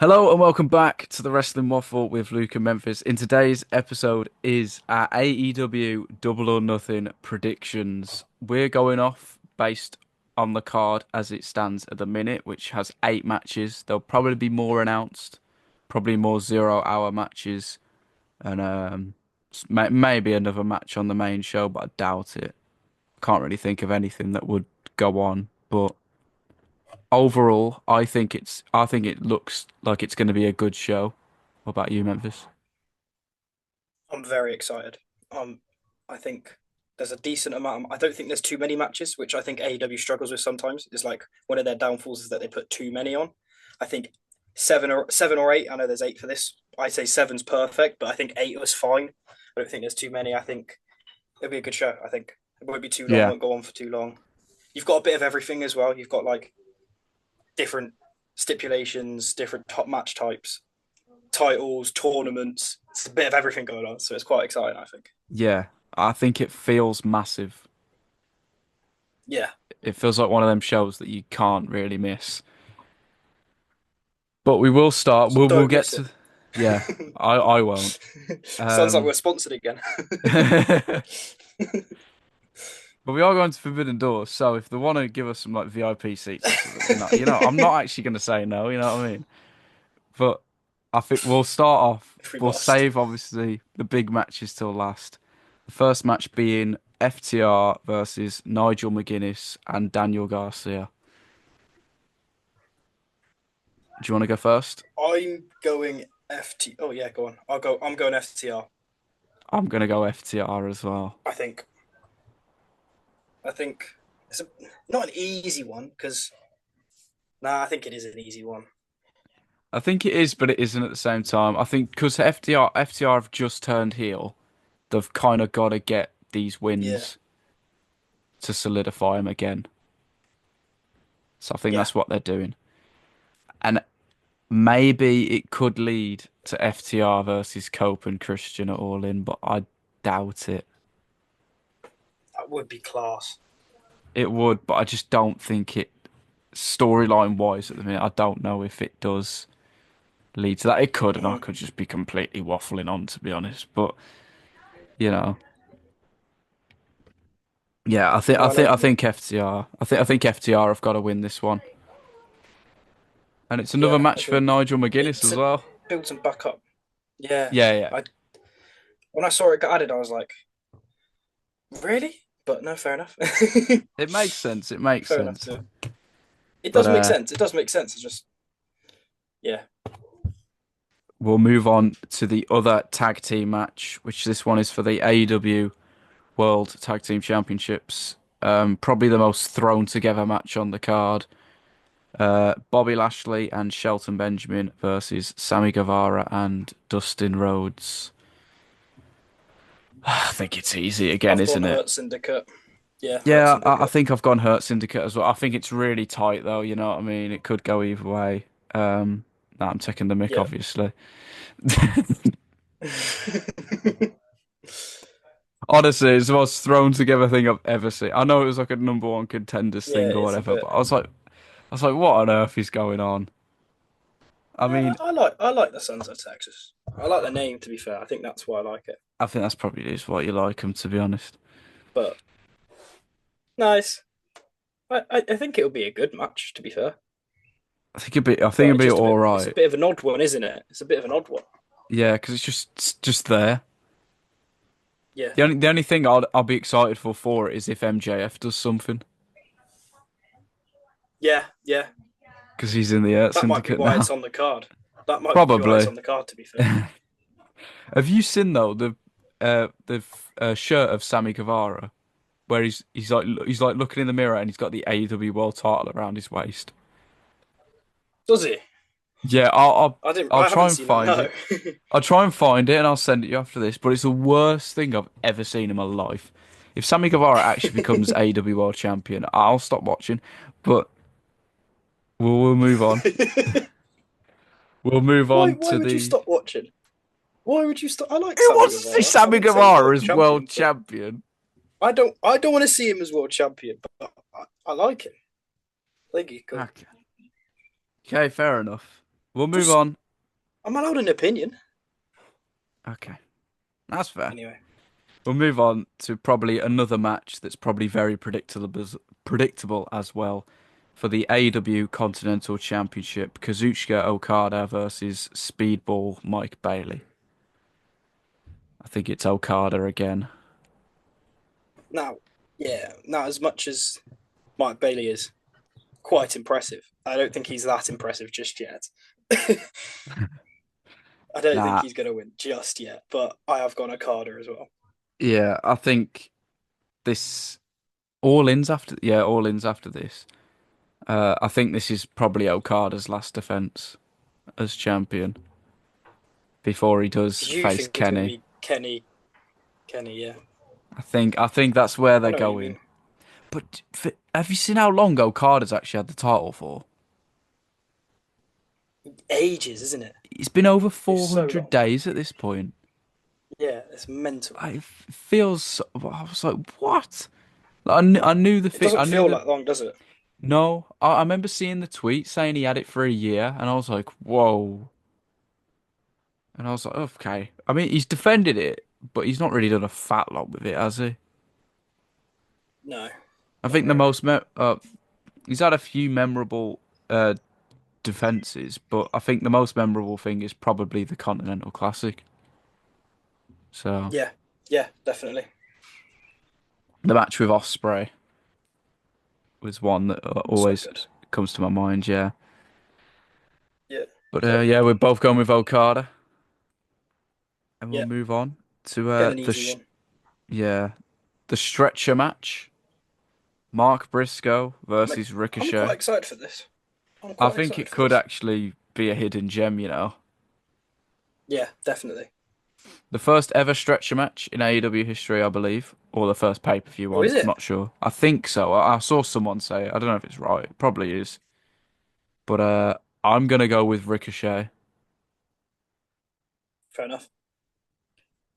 Hello and welcome back to the Wrestling Waffle with Luke and Memphis. In today's episode is our AEW Double or Nothing predictions. We're going off based on the card as it stands at the minute, which has 8 matches. There'll probably be more announced, probably more 0 hour matches, and maybe another match on the main show, but I doubt it. Can't really think of anything that would go on, but overall, I think it looks like it's going to be a good show. What about you, Memphis? I'm very excited. I think there's a decent amount. I don't think there's too many matches, which I think AEW struggles with sometimes. Is like one of their downfalls is that they put too many on. I think seven or eight. I know there's eight for this. I say seven's perfect, but I think eight was fine. I don't think there's too many. I think it'll be a good show. I think it won't be too long. Yeah, Won't go on for too long. You've got a bit of everything as well. You've got like different stipulations, different top match types, titles, tournaments. It's a bit of everything going on, so it's quite exciting. I think. yeah. I think it feels massive. Yeah. It feels like one of them shows that you can't really miss. But we will start. So We'll don't get miss it. to. Yeah, I won't. Sounds like Um, we're sponsored again. but we are going to Forbidden Doors. So if they want to give us some like VIP seats or something, I'm not actually going to say no. You know what I mean? But I think we'll start off. If we We'll must. save obviously the big matches till last. The first match being FTR versus Nigel McGuinness and Daniel Garcia. Do you want to go first? I'm going FT. Oh yeah, go on. I'll go. I'm going FTR. I'm gonna go FTR as well. I think. I think it's not an easy one because I think it is an easy one. I think it is, but it isn't at the same time. I think because FTR have just turned heel, they've kind of got to get these Yeah, wins to solidify them again. So I think yeah. that's what they're doing. And maybe it could lead to FTR versus Cope and Christian at All In, but I doubt it. That would be class. It would, but I just don't think it, storyline wise at the minute, I don't know if it does lead to that. It could, and I Mm-hmm. could just be completely waffling on, to be honest. But you know, yeah, No, I know what I you mean. think FTR. I think FTR have got to win this one, and it's another Yeah, match for agreed. Nigel McGuinness It's as a well. build some backup. Yeah, Yeah, yeah, I when I saw it get added, I was like, really? But no, fair enough. it makes sense. It makes Fair enough sense. too. It But does make sense. It does make sense. It's just yeah, we'll move on to the other tag team match, which this one is for the AEW World Tag Team Championships. Probably the most thrown together match on the card. Bobby Lashley and Shelton Benjamin versus Sammy Guevara and Dustin Rhodes. I think it's easy again, I've gone isn't it? Hurt Syndicate. Yeah, Hurt Yeah, I Syndicate. think I've gone Hurt Syndicate as well. I think it's really tight though, you know what I mean? It could go either way. No, I'm taking the mick, Yeah. obviously. Honestly, it's the most thrown together thing I've ever seen. I know it was like a number one contenders Yeah, thing or it's a whatever, bit. but I was like, what on earth is going on? I mean, I like the Sons of Texas. I like the name. To be fair, I think that's why I like it. I think that's probably just what you like them, to be honest. But nice. I think it'll be a good match. To be fair, I think but it'd be all it's a right. bit of an odd one, isn't it? It's a bit of an odd one. Yeah, because it's just there. Yeah, The only thing I'll be excited for it is if MJF does something yeah, yeah. because he's in the Earth That might be Syndicate why it's now. on the card. That might be why it's Probably. on the card. To be fair. Have you seen though the shirt of Sammy Guevara where he's like looking in the mirror and he's got the AEW World Title around his waist? Does he? Yeah, I didn't. I'll I try haven't and seen that. find No. it. I'll try and find it and I'll send it you after this. But it's the worst thing I've ever seen in my life. If Sammy Guevara actually becomes AEW World Champion, I'll stop watching. But we'll move on. We'll move why? on Why to would you the. stop watching? Why would you stop? I like Who Sammy wants to see Guevara. I Sammy wouldn't say he's Guevara world as world champion, but champion? I don't. I don't want to see him as world champion. But I like him. I think he's cool. Okay, okay, fair enough. We'll move Just on. I'm allowed an opinion. Okay, that's fair. Anyway, We'll move on to probably another match that's probably very predictable as well for the AEW Continental Championship, Kazuchika Okada versus Speedball Mike Bailey. I think it's Okada again. now, yeah, now as much as Mike Bailey is quite impressive, I don't think he's that impressive just yet. I don't think Nah, he's going to win just yet, but I have gone Okada as well. yeah, I think this all ins after this. I think this is probably Okada's last defense as champion before he does You face think it's going to Kenny. be Kenny? Kenny, yeah. I think that's where I they're know what you going. mean. But have you seen how long Okada's actually had the title for? Ages, isn't it? It's been over It's so 400 long. days at this point. Yeah, it's mental. It feels. I was like, what? Like, I knew It doesn't I knew feel the. that long, does it? No, I remember seeing the tweet saying he had it for a year, and I was like, whoa. And I was like, okay. I mean, he's defended it, but he's not really done a fat lot with it, has he? No, I not think the really. most he's had a few memorable uh defenses, but I think the most memorable thing is probably the Continental Classic. So Yeah, yeah, definitely. the match with Osprey was one that So always good. comes to my mind. Yeah, Yeah, but so yeah, good. we're both going with Okada, and we'll Yeah, move on to get an easy one. yeah the stretcher match: Mark Briscoe I'm, versus I'm quite Ricochet. excited for this. I'm I quite think excited it for could this. actually be a hidden gem, you know. Yeah, definitely. The first ever stretcher match in AEW history, I believe, or the first pay-per-view Oh, one. is I'm it? not sure. I think so. I saw someone say it. I don't know if it's right. It probably is. But I'm gonna go with Ricochet. Fair enough.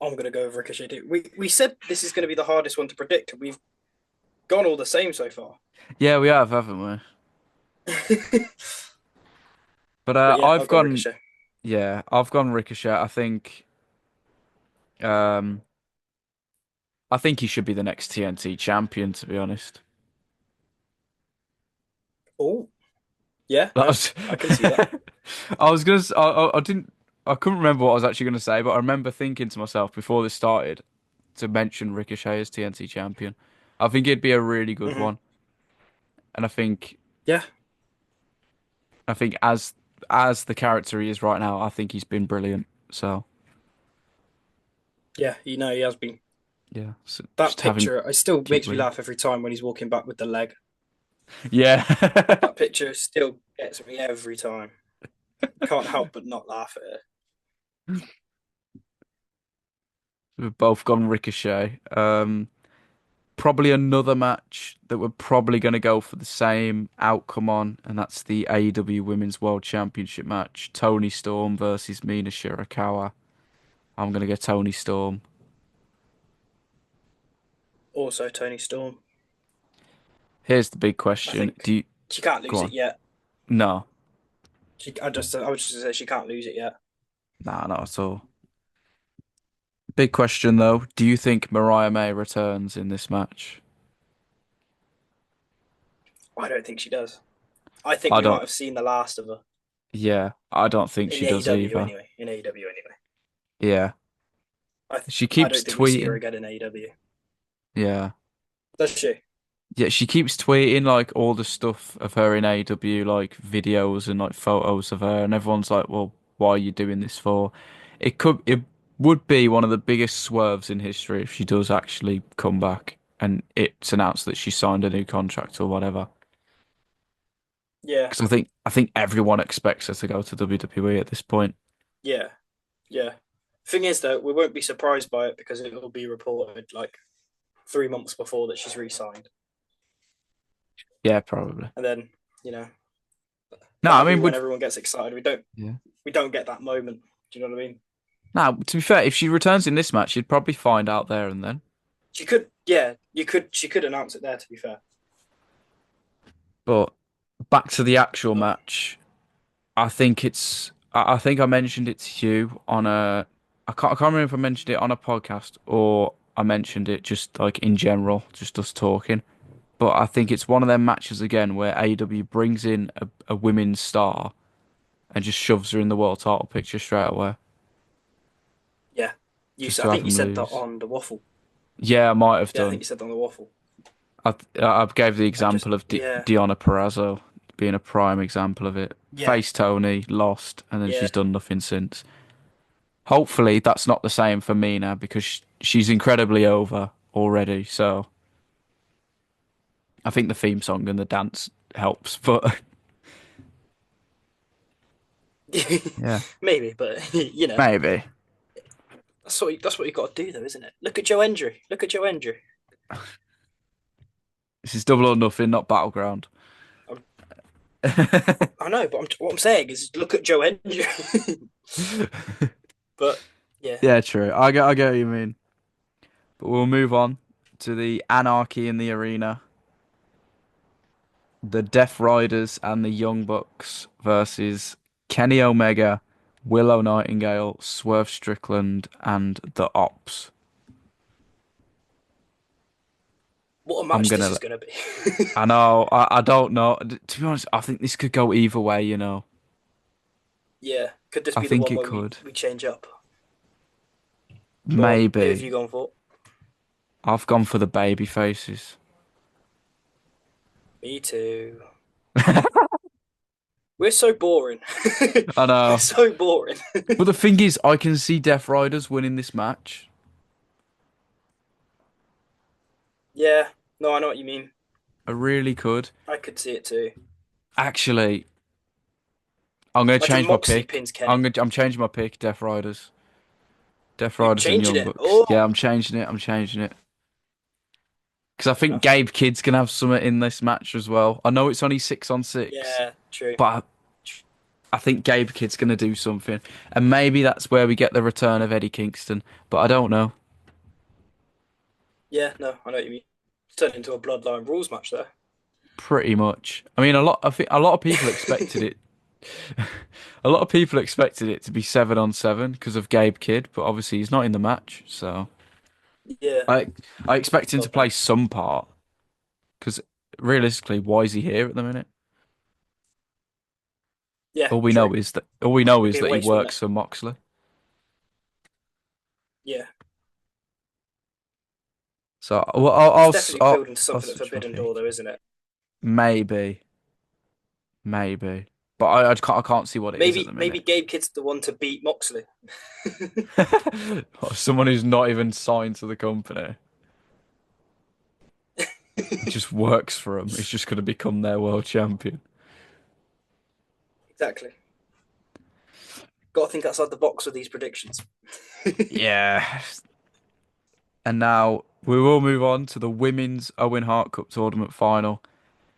I'm gonna go with Ricochet too. We said this is gonna be the hardest one to predict, and we've gone all the same so far. Yeah, we have, haven't we? But But yeah, I've gone Ricochet. I've gone Ricochet. Um, I think he should be the next TNT champion, to be honest. Oh, yeah, That no, was, I can see that. I was gonna, I didn't, I couldn't remember what I was actually gonna say, but I remember thinking to myself before this started to mention Ricochet as TNT champion. I think it'd be a really good Hmm. one, and Yeah, I think as the character he is right now, I think he's been brilliant. So yeah, you know he has been. yeah, so That just have him picture, it still keep makes me winning. laugh every time when he's walking back with the leg. Yeah. That picture still gets me every time. Can't help but not laugh at it. We've both gone Ricochet. Probably another match that we're probably going to go for the same outcome on, and that's the AEW Women's World Championship match. Tony Storm versus Mina Shirakawa. I'm going to get Tony Storm. Also, Tony Storm. Here's the big I question. think she can't Go lose it on. yet. No. I was just gonna say she can't lose it yet. Nah, not at all. Big question though. Do you think Mariah May returns in this match? I don't think she does. I think I we might don't. have seen the last of her Yeah, I don't think in she does AEW either. anyway. In AEW anyway. Yeah. I She I keeps don't think we see her tweeting. again in AEW. Yeah. Does she? Yeah, she keeps tweeting like all the stuff of her in AEW, like videos and like photos of her, and everyone's like, "Well, why are you doing this for?" It would be one of the biggest swerves in history if she does actually come back and it's announced that she signed a new contract or whatever. Yeah, Because I think everyone expects her to go to WWE at this point. yeah, yeah. Thing is, though, we won't be surprised by it because it will be reported like 3 months before that she's re-signed, Yeah, probably. and then you know No, I that'll be mean, when would everyone gets excited. yeah. We don't get that moment. Do you know what I mean? Now, to be fair, if she returns in this match, you'd probably find out there and then. She could, yeah, you could. She could announce it there. To be fair, But back to the actual but match. I think it's. I think I mentioned it to you on a. I can't remember if I mentioned it on a podcast or I mentioned it just like in general, just us talking. But I think it's one of them matches again where AEW brings in a women's star and just shoves her in the world title picture straight away, Yeah, just I to have think you them said that lose. on the waffle. Yeah, I might have Yeah, I think done. you said that on the waffle. I gave the I just example of yeah Deonna Purrazzo being a prime example of it. yeah Face Tony, lost, and then yeah she's done nothing since. Hopefully, that's not the same for Mina because she's incredibly over already. So I think the theme song and the dance helps, but yeah, maybe, but maybe. that's what you got to do though, isn't it? Look at Joe Hendry. Look at Joe Hendry. This is Double or Nothing, not Battleground. I'm, I know, but what I'm saying is look at Joe Hendry. But yeah, Yeah, true. I get what you mean. But we'll move on to the anarchy in the arena. The Death Riders and the Young Bucks versus Kenny Omega, Willow Nightingale, Swerve Strickland, and the Ops. what a I'm match this gonna. is going to be. I know. I don't know. To be honest, I think this could go either way. Yeah, could this I be the think one it where could. we change up? Go on, who have Maybe. you gone for? I've gone for the baby faces. Me too. We're so boring. I We're know. so boring. But the thing is, I can see Death Riders winning this match. Yeah, no, I know what you mean. I really could. I could see it too. Actually, I'm gonna Imagine change my Moxley pick. pins Kenny. I'm changing my pick. Death Riders. Death You Riders and changing Young it? Bucks. Oh, Yeah, I'm changing it. I'm changing it. Because I fair think enough. Gabe Kidd's gonna have something in this match as well. I know it's only 6 on 6, Yeah, true. but I think Gabe Kidd's gonna do something. And maybe that's where we get the return of Eddie Kingston. But I don't know. Yeah, no, I know what you mean. It's turned into a Bloodline Rules match there. Pretty much. I mean, I think a lot of people expected it. A lot of people expected it to be 7 on 7 because of Gabe Kidd, but obviously he's not in the match. So Yeah, I I expect him to play Bloodline. some part because realistically, why is he here at the minute? Yeah, true. All we know It'd is be a that he waste, wouldn't it? works for Moxley. Yeah, So it's definitely building to I'll something at switch my Forbidden Door, pick. though, isn't it? Maybe, maybe, but I can't see what it is at the Maybe minute. Gabe Kidd's the one to beat Moxley. Someone who's not even signed to the company, he just works for them. He's just going to become their world champion. Exactly. Got to think outside the box with these predictions. Yeah. And now we will move on to the Women's Owen Hart Cup Tournament final,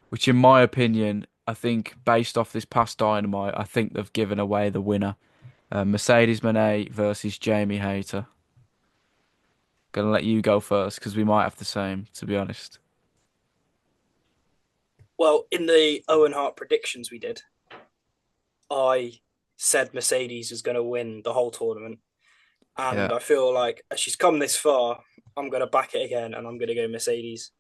which, in my opinion, I think based off this past Dynamite, I think they've given away the winner. Mercedes Moné versus Jamie Hayter. Gonna let you go first because we might have the same, to be honest. Well, in the Owen Hart predictions we did, I said Mercedes was going to win the whole tournament. Yeah. And I feel like as she's come this far, I'm going to back it again and I'm going to go Mercedes.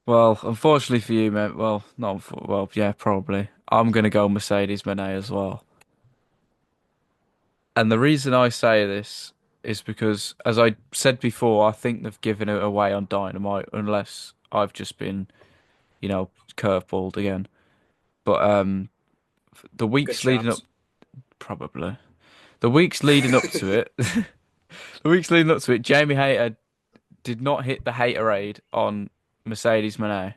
Well, unfortunately for you, mate. Well, well, yeah, probably. I'm gonna go Mercedes Moné as well. And the reason I say this is because, as I said before, I think they've given it away on Dynamite, unless I've just been, curveballed again. But the Good weeks leading up, chance. probably the weeks leading up to it, the weeks leading up to it, Jamie Hayter did not hit the Haterade on Mercedes Moné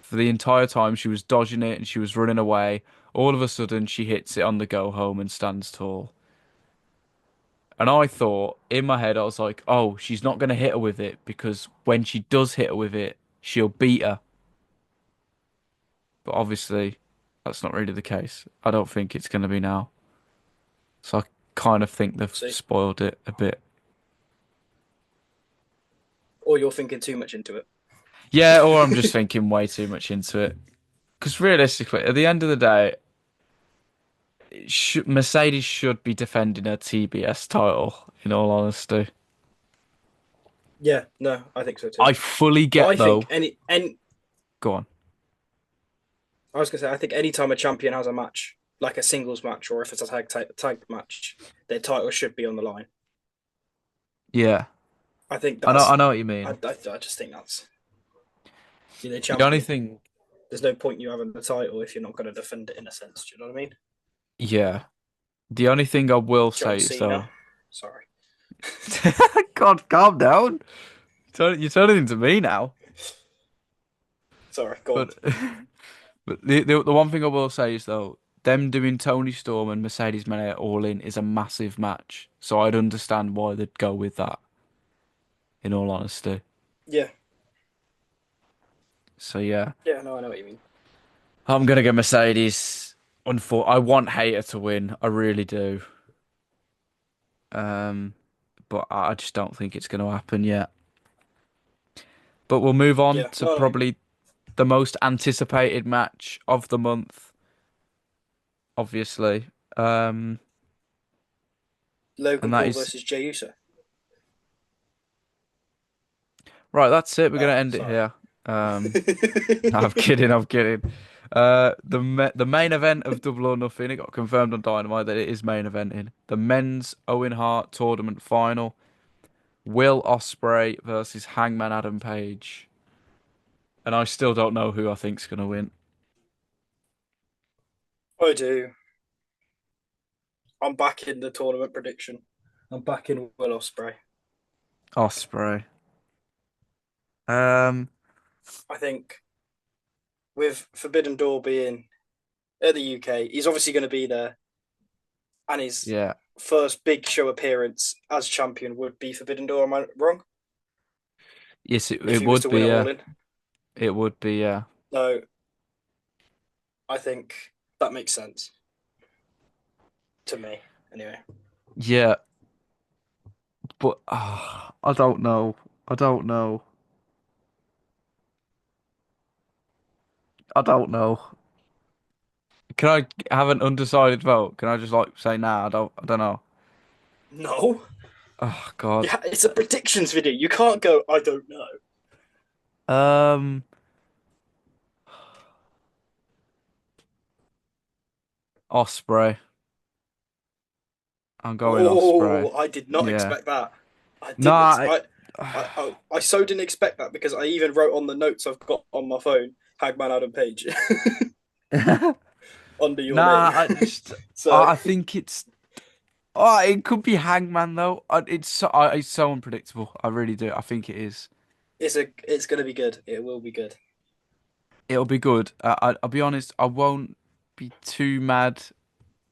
for the entire time. She was dodging it and she was running away. All of a sudden, she hits it on the go home and stands tall. And I thought in my head, I was like, oh, she's not going to hit her with it because when she does hit her with it, she'll beat her. But obviously, that's not really the case. I don't think it's going to be now. So I kind of think they've See? spoiled it a bit. Or you're thinking too much into Yeah, or I'm just it. thinking way too much into it. Because realistically, at the end of the day, Mercedes should be defending her TBS title, in all honesty. Yeah, no, I think so too. I fully But get I think though. any Go on. I was gonna say I think any time a champion has a match, like a singles match or if it's a tag match, their title should be on the line. Yeah, I think I that's know what you I, mean. I, I just think that's you're the The only champion. thing, There's no point you having the title if you're not going to defend it in a sense. Do you know what I mean? yeah, the only thing I will John say is Cena. though. Sorry. God, calm down. You're turning into me now. Sorry, go on. But but the one thing I will say is though, them doing Tony Storm and Mercedes Moné all in is a massive match. So I'd understand why they'd go with that, in all honesty. Yeah. So yeah, Yeah, no, I know what you mean. I'm gonna get Mercedes. I want Hater to win. I really do. Um, but I just don't think it's gonna happen yet. But we'll move on Yeah, to no, probably the most anticipated match of the month, obviously. Um, Logan and that Paul is versus Jey Uso. right. That's it. We're gonna Oh, end it sorry. here. No, I'm kidding. I'm kidding. The main event of Double or Nothing. It got confirmed on Dynamite that it is main eventing the men's Owen Hart tournament final. Will Ospreay versus Hangman Adam Page. And I still don't know who I think's gonna win. I do. I'm back in the tournament prediction. I'm back in Will Ospreay. Ospreay. Um, I think with Forbidden Door being at the UK, he's obviously going to be there, and his yeah. first big show appearance as champion would be Forbidden Door. Am I wrong? Yes, If it he was would to be. win it Yeah, all in, it would be. Yeah. so I think that makes sense to me. Anyway, Yeah, but I don't know. I don't know. I don't know. Can I have an undecided vote? Can I just like say nah? I don't know. no, Oh God. yeah, it's a predictions video. You can't go. I don't know. Um, Osprey. I'm going Osprey. Oh, I did not Yeah. expect that. I didn't. Nah. I so didn't expect that because I even wrote on the notes I've got on my phone, Hagman Adam Page, under your Nah. name. I just. So I think it's. Oh, it could be Hangman though. It's so unpredictable. I really do. I think it is. it's gonna be good. It will be good. It'll be good. I'll be honest. I won't be too mad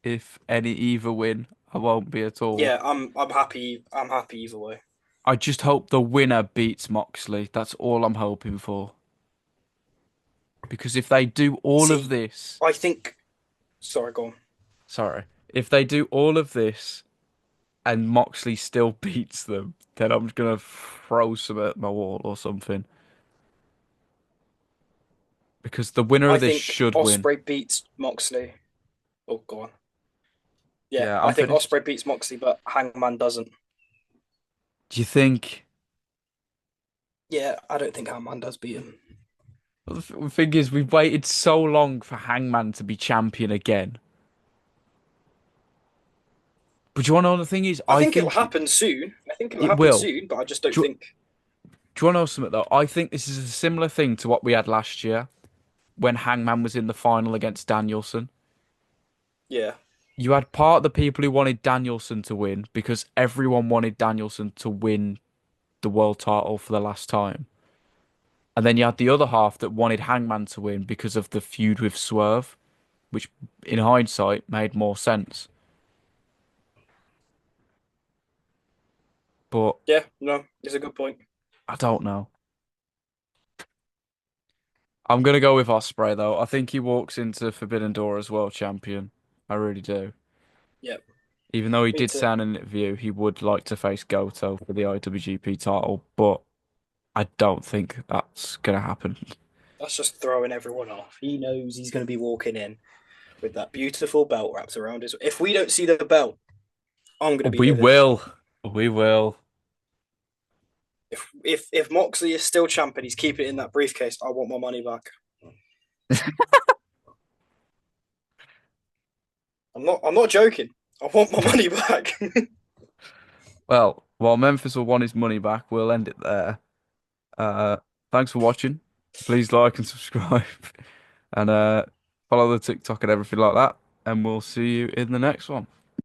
if any either win. I won't be at all. Yeah, I'm happy. I'm happy either way. I just hope the winner beats Moxley. That's all I'm hoping for. Because if they do all of See, this, I think. Sorry, go on. sorry, if they do all of this and Moxley still beats them, then I'm just gonna throw some at my wall or something. Because the winner I of this think should win. Osprey beats Moxley. Oh, go on. Yeah, Yeah, I I'm think finished. Osprey beats Moxley, but Hangman doesn't. Do you think? Yeah, I don't think Hangman does beat him. Well, the thing is, we've waited so long for Hangman to be champion again. But do you want to know the thing is? I I think it'll think happen soon. I think it'll it happen will. soon, but I just don't Do, think. do you want to know something though? I think this is a similar thing to what we had last year when Hangman was in the final against Danielson. Yeah, You had part of the people who wanted Danielson to win because everyone wanted Danielson to win the world title for the last time. And then you had the other half that wanted Hangman to win because of the feud with Swerve, which in hindsight made more sense. But yeah, no, it's a good point. I don't know. I'm gonna go with Osprey though. I think he walks into Forbidden Door as world champion. I really do. Yeah, Even though he me did too. say in an interview he would like to face Goto for the IWGP title, but I don't think that's gonna happen. That's just throwing everyone off. He knows he's going to be walking in. with that beautiful belt wrapped around his. If we don't see the belt, I'm gonna be We livid. will. We will. If Moxley is still champ and he's keeping it in that briefcase, I want my money back. I'm not joking. I want my money back. Well, while Memphis will want his money back, we'll end it there. Uh, thanks for watching. Please like and subscribe, and follow the TikTok and everything like that. And we'll see you in the next one.